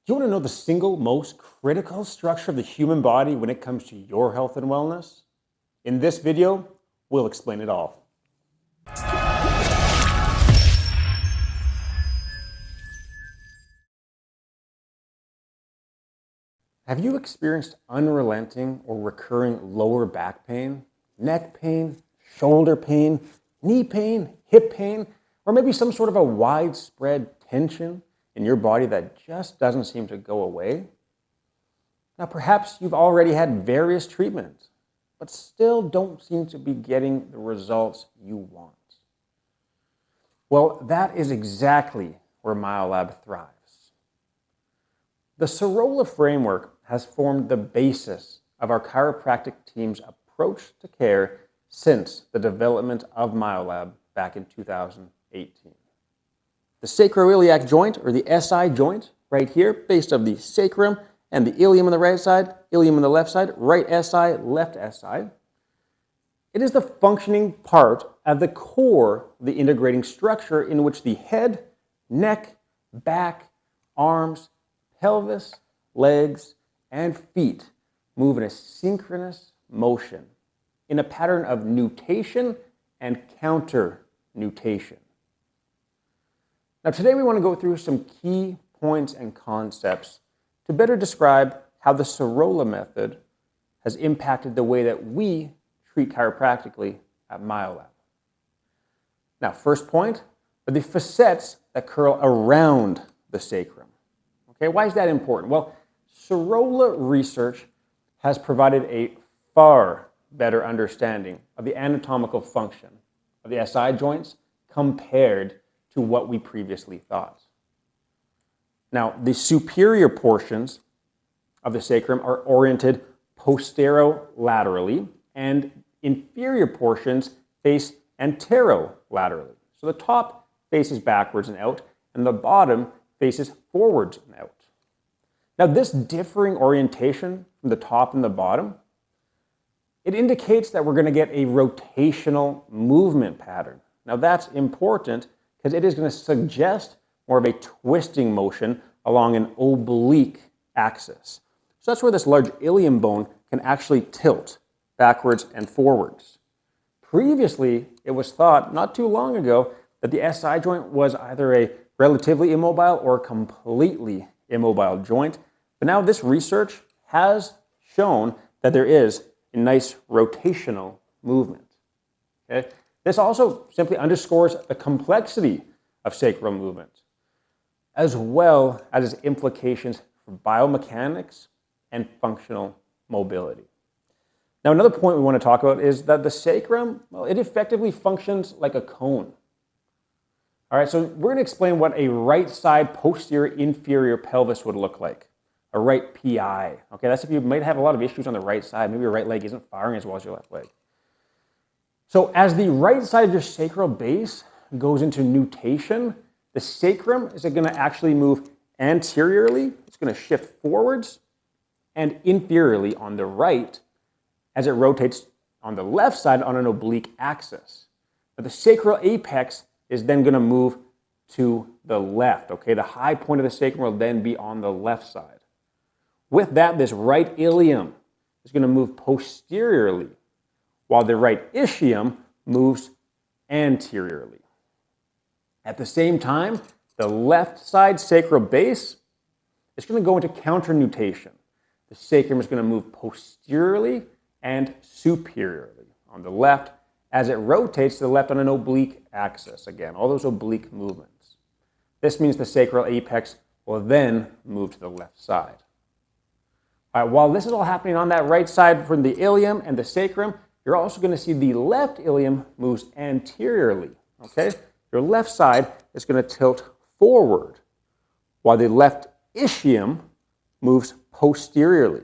Do you want to know the single most critical structure of the human body when it comes to your health and wellness? In this video, we'll explain it all. Have you experienced unrelenting or recurring lower back pain, neck pain, shoulder pain, knee pain, hip pain, or maybe some sort of a widespread tension in your body that just doesn't seem to go away? Now, perhaps you've already had various treatments, but still don't seem to be getting the results you want. Well, that is exactly where MyoLab thrives. The Sacroiliac framework has formed the basis of our chiropractic team's approach to care since the development of MyoLab back in 2018. The sacroiliac joint, or the SI joint, right here, based of the sacrum and the ilium on the right side, ilium on the left side, right SI, left SI. It is the functioning part of the core of the integrating structure in which the head, neck, back, arms, pelvis, legs, and feet move in a synchronous motion in a pattern of nutation and counter-nutation. Now today we want to go through some key points and concepts to better describe how the Sacroiliac method has impacted the way that we treat chiropractically at MyoLab. Now, first point are the facets that curl around the sacrum. Okay, why is that important? Well, Sacroiliac research has provided a far better understanding of the anatomical function of the SI joints compared to what we previously thought. Now, the superior portions of the sacrum are oriented posterolaterally, and inferior portions face anterolaterally. So the top faces backwards and out, and the bottom faces forwards and out. Now, this differing orientation from the top and the bottom, it indicates that we're going to get a rotational movement pattern. Now, that's important because it is going to suggest more of a twisting motion along an oblique axis. So that's where this large ilium bone can actually tilt backwards and forwards. Previously, it was thought not too long ago that the SI joint was either a relatively immobile or completely immobile joint, but now this research has shown that there is a nice rotational movement. Okay? This also simply underscores the complexity of sacral movement, as well as its implications for biomechanics and functional mobility. Now, another point we want to talk about is that the sacrum, well, it effectively functions like a cone. All right, so we're going to explain what a right side posterior inferior pelvis would look like, a right PI. Okay, that's if you might have a lot of issues on the right side. Maybe your right leg isn't firing as well as your left leg. So as the right side of your sacral base goes into nutation, the sacrum is going to actually move anteriorly. It's going to shift forwards and inferiorly on the right as it rotates on the left side on an oblique axis. But the sacral apex is then going to move to the left. Okay, the high point of the sacrum will then be on the left side. With that, this right ilium is going to move posteriorly, while the right ischium moves anteriorly. At the same time, the left side sacral base is going to go into counter-nutation. The sacrum is going to move posteriorly and superiorly on the left as it rotates to the left on an oblique axis. Again, all those oblique movements. This means the sacral apex will then move to the left side. All right, while this is all happening on that right side from the ilium and the sacrum, you're also going to see the left ilium moves anteriorly. Okay? Your left side is going to tilt forward, while the left ischium moves posteriorly.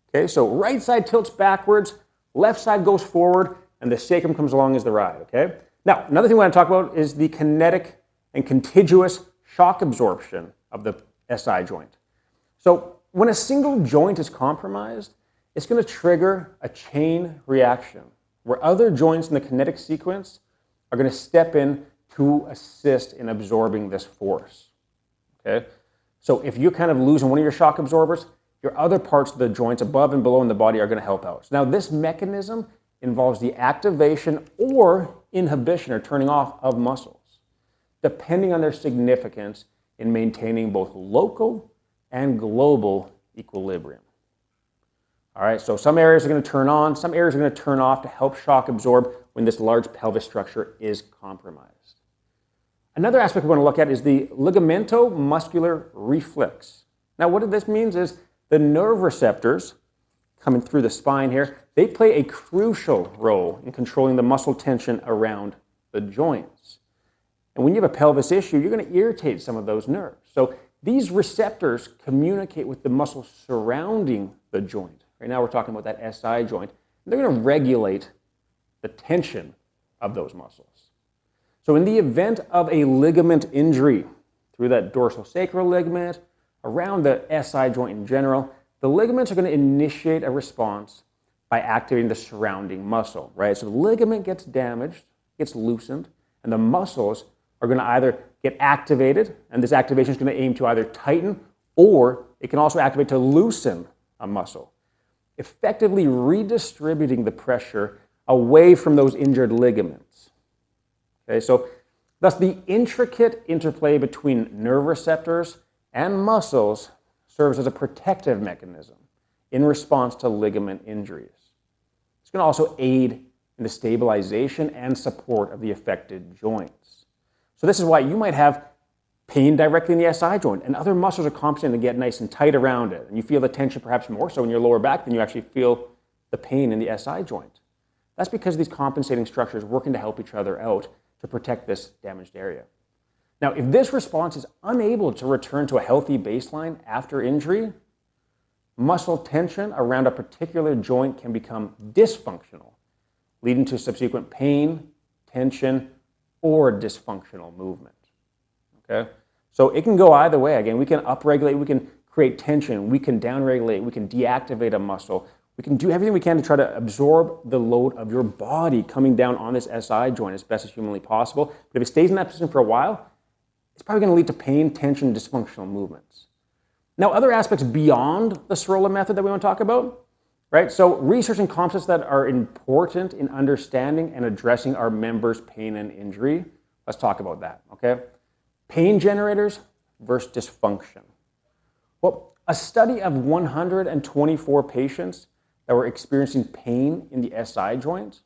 Okay, so right side tilts backwards, left side goes forward, and the sacrum comes along as the ride. Okay? Now, another thing we want to talk about is the kinetic and contiguous shock absorption of the SI joint. So when a single joint is compromised, it's going to trigger a chain reaction where other joints in the kinetic sequence are going to step in to assist in absorbing this force. Okay? So if you're kind of losing one of your shock absorbers, your other parts of the joints above and below in the body are going to help out. So now this mechanism involves the activation or inhibition or turning off of muscles, depending on their significance in maintaining both local and global equilibrium. All right, so some areas are going to turn on, some areas are going to turn off to help shock absorb when this large pelvis structure is compromised. Another aspect we want to look at is the ligamento-muscular reflex. Now, what this means is the nerve receptors coming through the spine here, they play a crucial role in controlling the muscle tension around the joints. And when you have a pelvis issue, you're going to irritate some of those nerves. So these receptors communicate with the muscles surrounding the joint. Right now we're talking about that SI joint. They're going to regulate the tension of those muscles. So in the event of a ligament injury through that dorsal sacral ligament, around the SI joint in general, the ligaments are going to initiate a response by activating the surrounding muscle, right? So the ligament gets damaged, gets loosened, and the muscles are going to either get activated, and this activation is going to aim to either tighten, or it can also activate to loosen a muscle, effectively redistributing the pressure away from those injured ligaments. Okay, so thus the intricate interplay between nerve receptors and muscles serves as a protective mechanism in response to ligament injuries. It's going to also aid in the stabilization and support of the affected joints. So this is why you might have pain directly in the SI joint, and other muscles are compensating to get nice and tight around it, and you feel the tension perhaps more so in your lower back than you actually feel the pain in the SI joint. That's because these compensating structures are working to help each other out to protect this damaged area. Now, if this response is unable to return to a healthy baseline after injury, muscle tension around a particular joint can become dysfunctional, leading to subsequent pain, tension, or dysfunctional movement. Okay? So it can go either way. Again, we can upregulate, we can create tension, we can downregulate, we can deactivate a muscle. We can do everything we can to try to absorb the load of your body coming down on this SI joint as best as humanly possible. But if it stays in that position for a while, it's probably going to lead to pain, tension, and dysfunctional movements. Now, other aspects beyond the Sacroiliac method that we want to talk about, right? So researching concepts that are important in understanding and addressing our members' pain and injury. Let's talk about that, okay? Pain generators versus dysfunction. Well, a study of 124 patients that were experiencing pain in the SI joint,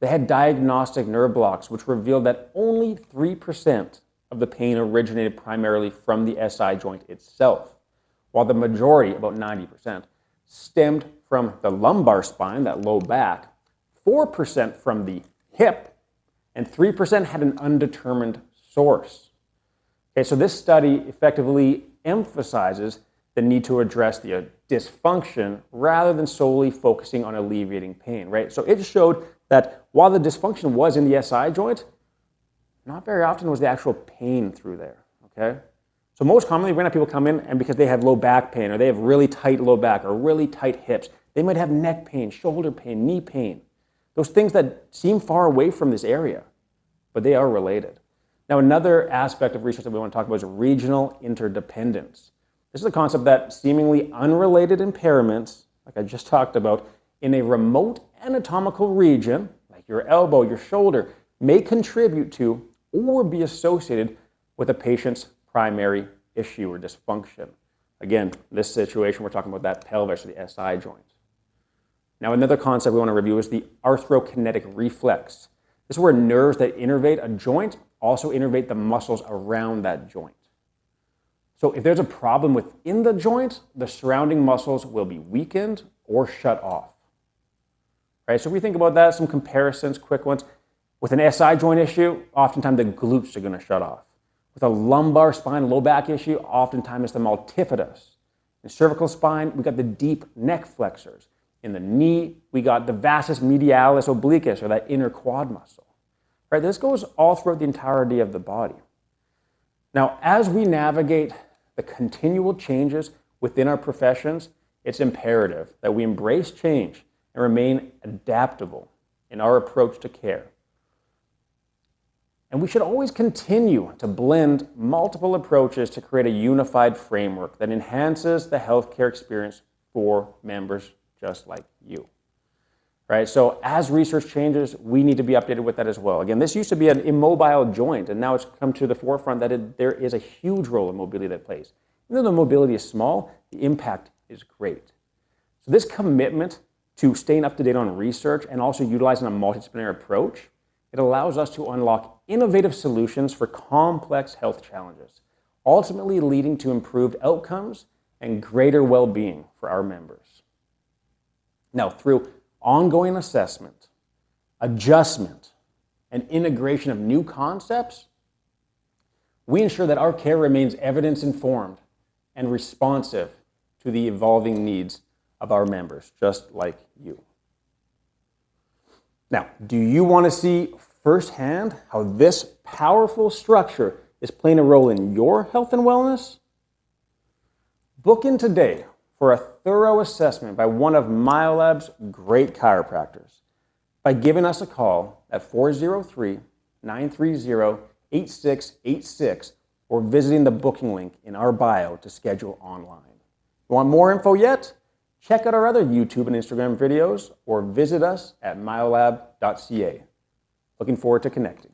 they had diagnostic nerve blocks, which revealed that only 3% of the pain originated primarily from the SI joint itself, while the majority, about 90%, stemmed from the lumbar spine, that low back, 4% from the hip, and 3% had an undetermined source. Okay, so this study effectively emphasizes the need to address the dysfunction rather than solely focusing on alleviating pain, right? So it showed that while the dysfunction was in the SI joint, not very often was the actual pain through there, okay? So most commonly, we're going to have people come in and because they have low back pain or they have really tight low back or really tight hips, they might have neck pain, shoulder pain, knee pain, those things that seem far away from this area, but they are related. Now, another aspect of research that we want to talk about is regional interdependence. This is a concept that seemingly unrelated impairments, like I just talked about, in a remote anatomical region, like your elbow, your shoulder, may contribute to or be associated with a patient's primary issue or dysfunction. Again, in this situation, we're talking about that pelvis or the SI joint. Now, another concept we want to review is the arthrokinetic reflex. This is where nerves that innervate a joint also innervate the muscles around that joint. So if there's a problem within the joint, the surrounding muscles will be weakened or shut off. Right? So if we think about that, some comparisons, quick ones. With an SI joint issue, oftentimes the glutes are going to shut off. With a lumbar spine, low back issue, oftentimes it's the multifidus. In cervical spine, we got the deep neck flexors. In the knee, we got the vastus medialis obliquus, or that inner quad muscle. Right? This goes all throughout the entirety of the body. Now, as we navigate the continual changes within our professions, it's imperative that we embrace change and remain adaptable in our approach to care. And we should always continue to blend multiple approaches to create a unified framework that enhances the healthcare experience for members just like you. Right? So as research changes, we need to be updated with that as well. Again, this used to be an immobile joint, and now it's come to the forefront that there is a huge role in mobility that plays. Even though the mobility is small, the impact is great. So this commitment to staying up to date on research and also utilizing a multidisciplinary approach, it allows us to unlock innovative solutions for complex health challenges, ultimately leading to improved outcomes and greater well-being for our members. Now, through ongoing assessment, adjustment, and integration of new concepts, we ensure that our care remains evidence-informed and responsive to the evolving needs of our members, just like you. Now, do you want to see firsthand how this powerful structure is playing a role in your health and wellness? Book in today for a thorough assessment by one of MyoLab's great chiropractors by giving us a call at 403-930-8686 or visiting the booking link in our bio to schedule online. You want more info yet? Check out our other YouTube and Instagram videos or visit us at myolab.ca. Looking forward to connecting.